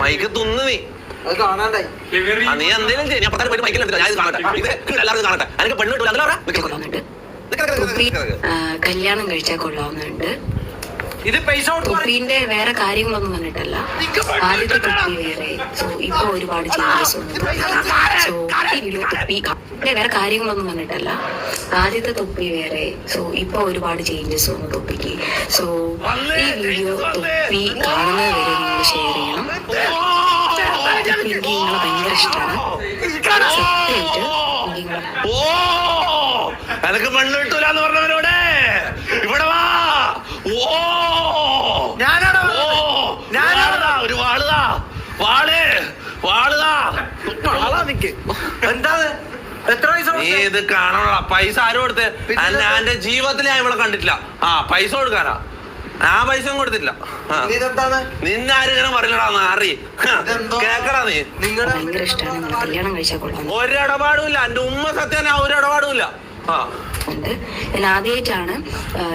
Mic തുന്നു നീ നീ എന്തേലും ചെയ്യും ഞാൻ 10 മൈക്കിൽ എടുത്തില്ല ഞാൻ കാണട്ടെ എല്ലാവർക്കും കാണട്ടെ എനിക്ക് പെണ്ണ് കിട്ടില്ല കല്യാണം കഴിച്ചാൽ കൊള്ളാവുന്നുണ്ട്. തൊപ്പീന്റെ വേറെ കാര്യങ്ങളൊന്നും വന്നിട്ടല്ല. ആദ്യത്തെ തൊപ്പി വേറെ. സോ ഇപ്പൊ ഒരുപാട് ചേഞ്ചസ് ഉണ്ട്. സോ ഈ വീഡിയോ തൊപ്പിന്റെ വേറെ കാര്യങ്ങളൊന്നും വന്നിട്ടല്ല. ആദ്യത്തെ തൊപ്പി വേറെ. സോ ഇപ്പൊ ഒരുപാട് ചേഞ്ചസ് ഉണ്ട് തൊപ്പിക്ക്. സോ ഈ വീഡിയോ തൊപ്പി കാണുന്നത് വരെ നിങ്ങൾ ഷെയർ ചെയ്യണം. എനിക്ക് നിങ്ങളെ ഭയങ്കര ഇഷ്ടമാണ്. സത്യമായിട്ട് എനക്ക് പെണ്ണ് കിട്ടൂലെന്ന് പറഞ്ഞവരോടെ ഇവിടെ വാ. ഞാനാണതാ ഒരു വാളുതാ വാളുതാ എന്താ നീ ഇത് കാണണ പൈസ ആരും കൊടുത്ത് എന്റെ ജീവിതത്തിൽ ഞാൻ ഇവിടെ കണ്ടിട്ടില്ല. പൈസ കൊടുക്കാനാ ഞാൻ പൈസ കൊടുത്തില്ല. നിന്നെ ആരും ഇങ്ങനെ പറയില്ലടാ നാറി കേക്കടാ നീ. ഒരിടപാടുമില്ല എന്റെ ഉമ്മ സത്യം ഒരിടപാടുമില്ല. ഞാൻ ആദ്യമായിട്ടാണ്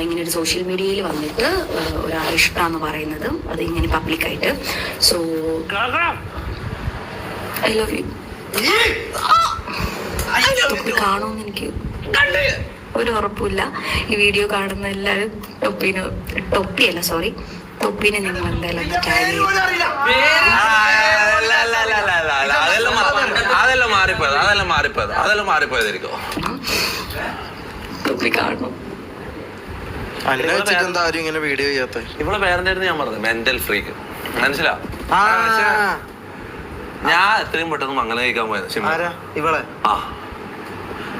ഇങ്ങനെ ഒരു സോഷ്യൽ മീഡിയയിൽ വന്നിട്ട് ഒരാളെ ഇഷ്ടമാണെന്ന് പറയുന്നത്, അത് ഇങ്ങനെ പബ്ലിക്കായിട്ട്. So I love you. കാണുമെന്ന് എനിക്ക് ഒരു ഉറപ്പില്ല. ഈ വീഡിയോ കാണുന്ന എല്ലാവരും തൊപ്പിനെ നിങ്ങൾ എന്തായാലും ഒന്ന് ടാഗ് ചെയ്യും. അതെല്ലാം മാറിപ്പോയതായിരിക്കും. തൊപ്പി കാണും. വീഡിയോ ചെയ്യാത്ത ഇവിടെ പേരെന്തായിരുന്നു ഞാൻ പറഞ്ഞത്? Mental freak. മനസ്സിലാ? ഞാൻ എത്രയും പെട്ടെന്ന് മംഗലം കഴിക്കാൻ പോയത്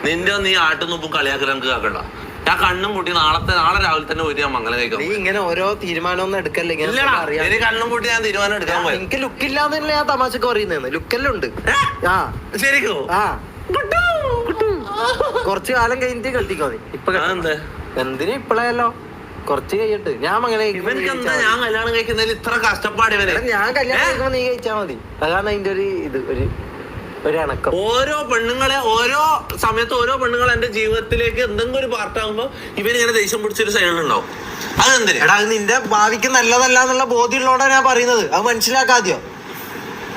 നിന്റെ നീ ആട്ടുന്നുപ്പും കളിയാക്കൽ നമുക്ക് കേൾക്കണ്ട. ഞാൻ കണ്ണും കൂട്ടി നാളെ രാവിലെ തന്നെ പോയിട്ട് ഞാൻ മംഗലം കഴിക്കാം. നീ ഇങ്ങനെ ഓരോ തീരുമാനമൊന്നും എടുക്കല്ലേ? എനിക്ക് കണ്ണും കൂട്ടി ഞാൻ തീരുമാനം എടുക്കാൻ പോയി. എനിക്ക് ലുക്കില്ലാന്നല്ല ഞാൻ തമാശക്ക് പറയുന്നത്. ലുക്കെല്ലാം ഉണ്ട്. ശരിക്കോ? കുറച്ചു കാലം കഴിഞ്ഞിട്ട് കെട്ടിക്കോ നീ. ഇപ്പൊ എന്തിനും ഇപ്പഴല്ലോ കുറച്ച് കഴിയട്ട്. ഞാൻ അങ്ങനെ ഞാൻ കല്യാണം കഴിക്കുന്നതിൽ ഇത്ര കഷ്ടപ്പാട് ഇവരെ. ഞാൻ കല്യാണം കഴിക്കുമ്പോ നീ കഴിച്ചാ മതി. അതാണ് അതിന്റെ ഒരു അണക്കം. ഓരോ സമയത്ത് ഓരോ പെണ്ണുങ്ങൾ എന്റെ ജീവിതത്തിലേക്ക് എന്തെങ്കിലും ഒരു പാർട്ടാകുമ്പോ ഇവരിങ്ങനെ ദേഷ്യം പിടിച്ചൊരു സൈഡിലുണ്ടാവും. അതെന്തിനാ? എടാ അത് നിന്റെ ഭാവിക്ക് നല്ലതല്ല എന്നുള്ള ബോധ്യമുള്ളതോടെ ഞാൻ പറയുന്നത്. അത് മനസ്സിലാക്കാതെയോ?